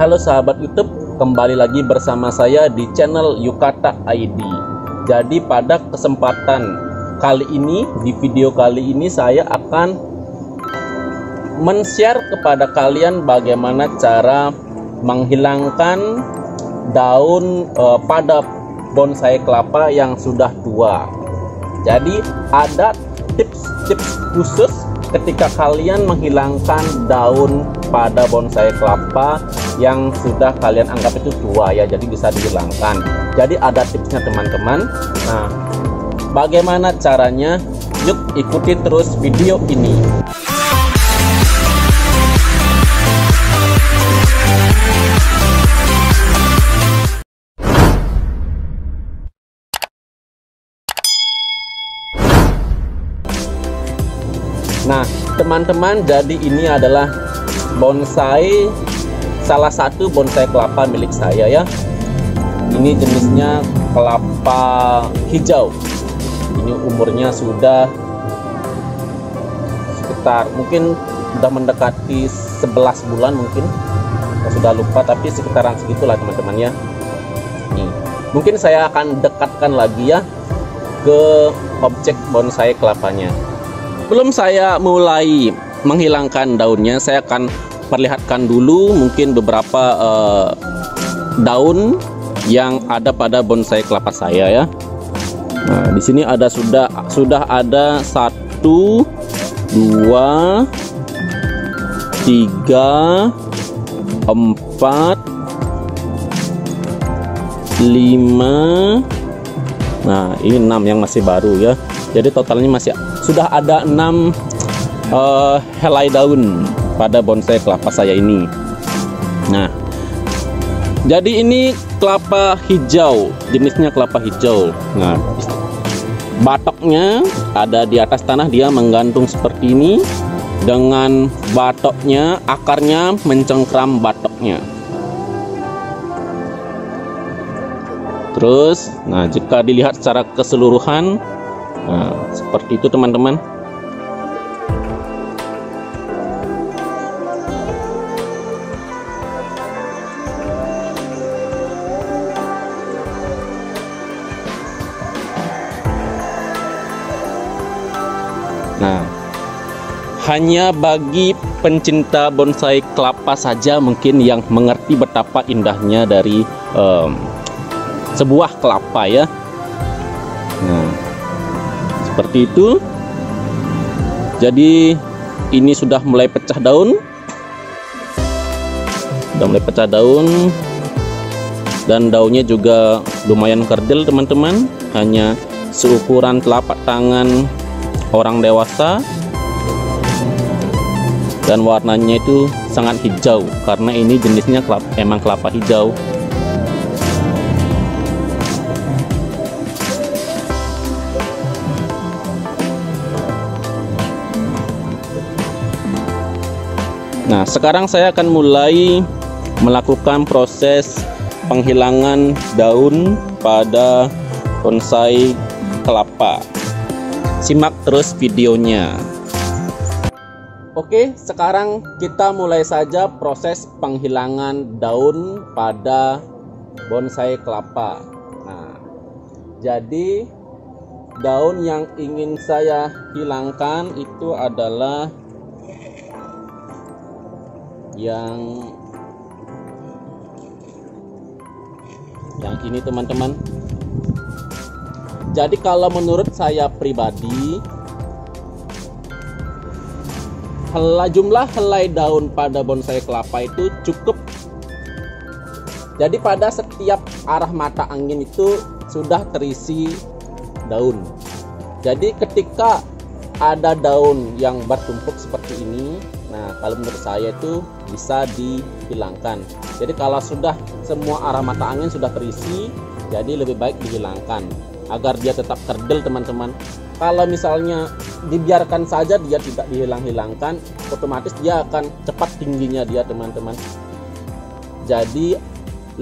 Halo sahabat YouTube, kembali lagi bersama saya di channel Yukata ID. Jadi pada kesempatan kali ini, di video kali ini saya akan men-share kepada kalian bagaimana cara menghilangkan daun pada bonsai kelapa yang sudah tua. Jadi ada tips-tips khusus ketika kalian menghilangkan daun pada bonsai kelapa yang sudah kalian anggap itu tua ya, jadi bisa dihilangkan. Jadi ada tipsnya teman-teman. Nah, bagaimana caranya? Yuk ikuti terus video ini. Nah teman-teman, jadi ini adalah bonsai, salah satu bonsai kelapa milik saya ya. Ini jenisnya kelapa hijau. Ini umurnya sudah sekitar mungkin sudah mendekati 11 bulan mungkin. Saya sudah lupa, tapi sekitaran segitulah teman-teman ya. Nih, mungkin saya akan dekatkan lagi ya ke objek bonsai kelapanya. Belum saya mulai menghilangkan daunnya, saya akan perlihatkan dulu mungkin beberapa daun yang ada pada bonsai kelapa saya ya. Nah, di sini ada sudah ada 1, 2, 3, 4, 5. Nah, ini 6 yang masih baru ya. Jadi totalnya sudah ada 6 helai daun pada bonsai kelapa saya ini. Nah, jadi ini kelapa hijau, jenisnya kelapa hijau. Nah, batoknya ada di atas tanah, dia menggantung seperti ini. Dengan batoknya, akarnya mencengkram batoknya. Terus, nah jika dilihat secara keseluruhan, nah seperti itu teman-teman. Nah, hanya bagi pencinta bonsai kelapa saja mungkin yang mengerti betapa indahnya dari sebuah kelapa ya. Nah, seperti itu. Jadi ini sudah mulai pecah daun. Dan daunnya juga lumayan kerdil teman-teman, hanya seukuran telapak tangan orang dewasa, dan warnanya itu sangat hijau karena ini jenisnya emang kelapa hijau. Nah, sekarang saya akan mulai melakukan proses penghilangan daun pada bonsai kelapa. Simak terus videonya. Oke, sekarang kita mulai saja proses penghilangan daun pada bonsai kelapa. Nah, jadi daun yang ingin saya hilangkan itu adalah yang ini teman-teman. Jadi kalau menurut saya pribadi, jumlah helai daun pada bonsai kelapa itu cukup. Jadi pada setiap arah mata angin itu sudah terisi daun. Jadi ketika ada daun yang bertumpuk seperti ini, nah kalau menurut saya itu bisa dihilangkan. Jadi kalau sudah semua arah mata angin sudah terisi, jadi lebih baik dihilangkan agar dia tetap kerdil teman-teman. Kalau misalnya dibiarkan saja dia tidak dihilang-hilangkan, otomatis dia akan cepat tingginya dia teman-teman. Jadi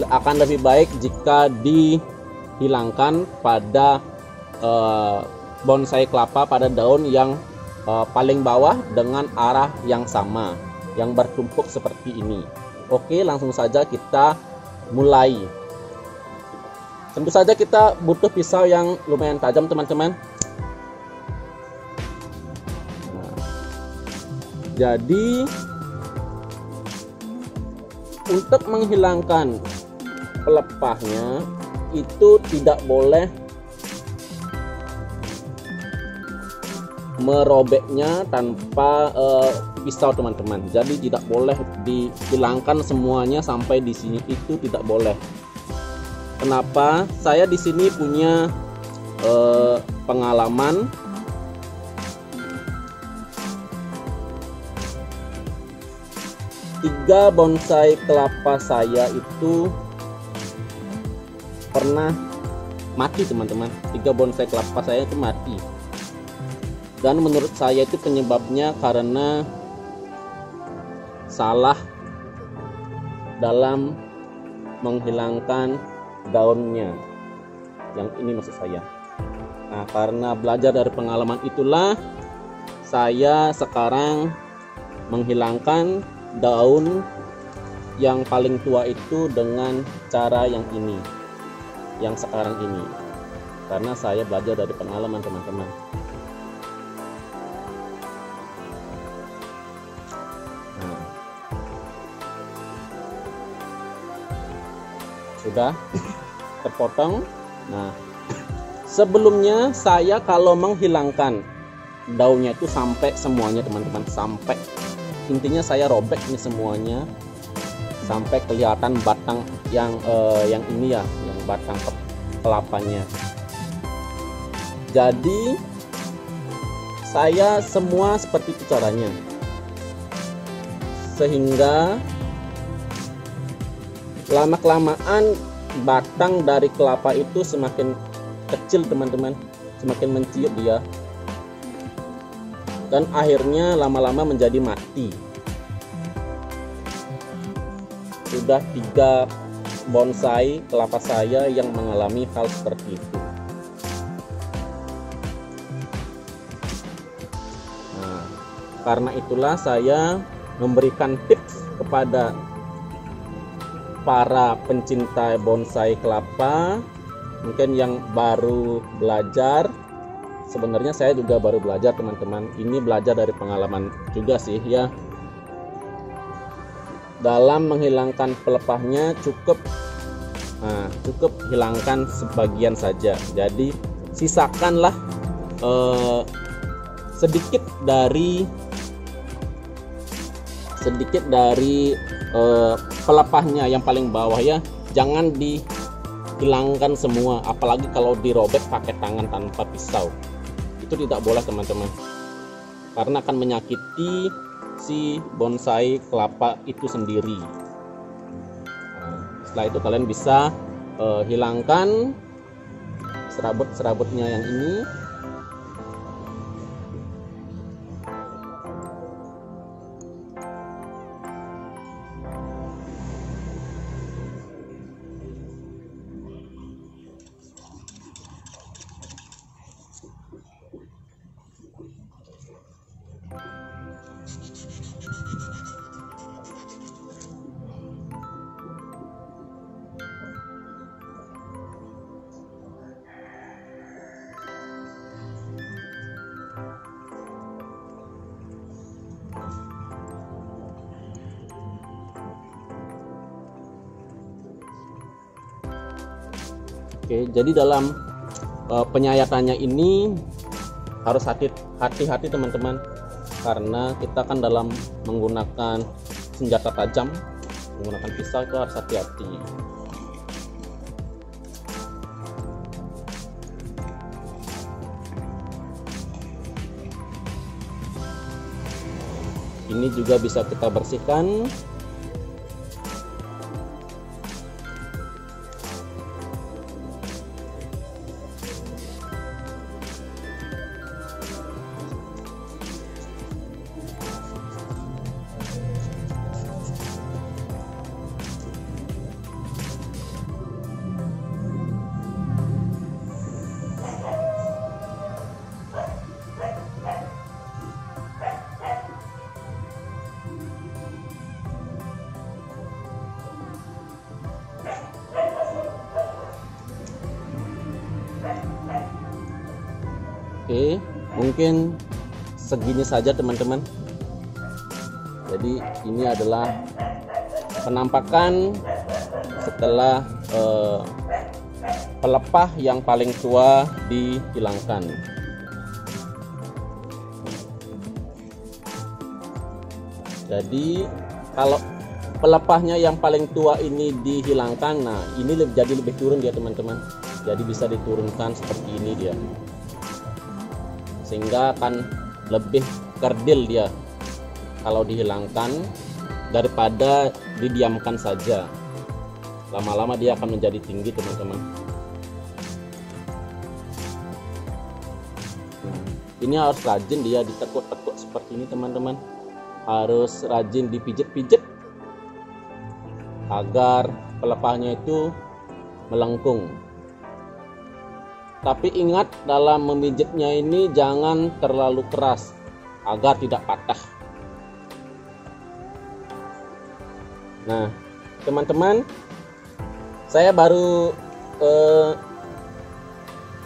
akan lebih baik jika dihilangkan pada bonsai kelapa pada daun yang paling bawah dengan arah yang sama, yang bertumpuk seperti ini. Oke, langsung saja kita mulai. Tentu saja kita butuh pisau yang lumayan tajam teman-teman. Nah, jadi untuk menghilangkan pelepahnya itu tidak boleh merobeknya tanpa pisau teman-teman. Jadi tidak boleh dihilangkan semuanya sampai di sini, itu tidak boleh. Kenapa? Saya di sini punya pengalaman. Tiga bonsai kelapa saya itu pernah mati teman-teman. 3 bonsai kelapa saya itu mati. Dan menurut saya itu penyebabnya karena salah dalam menghilangkan daunnya. Yang ini maksud saya. Nah, karena belajar dari pengalaman itulah saya sekarang menghilangkan daun yang paling tua itu dengan cara yang ini, yang sekarang ini, karena saya belajar dari pengalaman teman-teman. Nah, sudah terpotong. Nah, sebelumnya saya kalau menghilangkan daunnya itu sampai semuanya teman-teman, sampai intinya saya robek ini semuanya sampai kelihatan batang yang ini ya, yang batang kelapanya. Jadi saya semua seperti itu caranya, sehingga lama-kelamaan batang dari kelapa itu semakin kecil teman-teman, semakin menciut dia, dan akhirnya lama-lama menjadi mati. Sudah 3 bonsai kelapa saya yang mengalami hal seperti itu. Nah, karena itulah saya memberikan tips kepada para pencinta bonsai kelapa, mungkin yang baru belajar. Sebenarnya saya juga baru belajar teman-teman, ini belajar dari pengalaman juga sih ya. Dalam menghilangkan pelepahnya cukup hilangkan sebagian saja. Jadi sisakanlah sedikit dari pelepahnya yang paling bawah ya. Jangan dihilangkan semua, apalagi kalau dirobek pakai tangan tanpa pisau. Itu tidak boleh teman-teman, karena akan menyakiti si bonsai kelapa itu sendiri. Nah, setelah itu kalian bisa hilangkan serabut-serabutnya yang ini. Oke, jadi dalam penyayatannya ini harus hati-hati teman-teman, karena kita kan dalam menggunakan senjata tajam, menggunakan pisau itu harus hati-hati. Ini juga bisa kita bersihkan. Oke, mungkin segini saja teman-teman. Jadi ini adalah penampakan setelah pelepah yang paling tua dihilangkan. Jadi kalau pelepahnya yang paling tua ini dihilangkan, nah ini jadi lebih turun dia teman-teman. Jadi bisa diturunkan seperti ini dia, sehingga akan lebih kerdil dia kalau dihilangkan daripada didiamkan saja. Lama-lama dia akan menjadi tinggi teman-teman. Ini harus rajin dia ditekuk-tekuk seperti ini teman-teman. Harus rajin dipijit-pijit agar pelepahnya itu melengkung. Tapi ingat, dalam memijitnya ini jangan terlalu keras agar tidak patah. Nah teman-teman, saya baru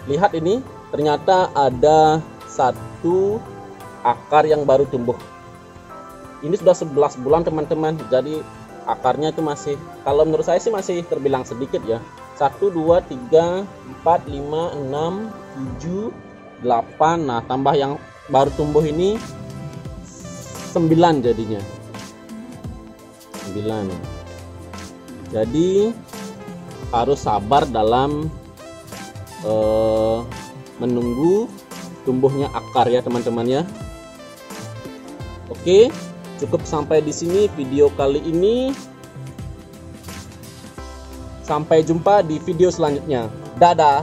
lihat ini, ternyata ada satu akar yang baru tumbuh. Ini sudah 11 bulan teman-teman. Jadi akarnya itu masih, kalau menurut saya sih masih terbilang sedikit ya. 1, 2, 3, 4, 5, 6, 7, 8. Nah tambah yang baru tumbuh ini 9 jadinya. 9. Jadi harus sabar dalam menunggu tumbuhnya akar ya teman-teman ya. Oke, cukup sampai di sini video kali ini. Sampai jumpa di video selanjutnya. Dadah.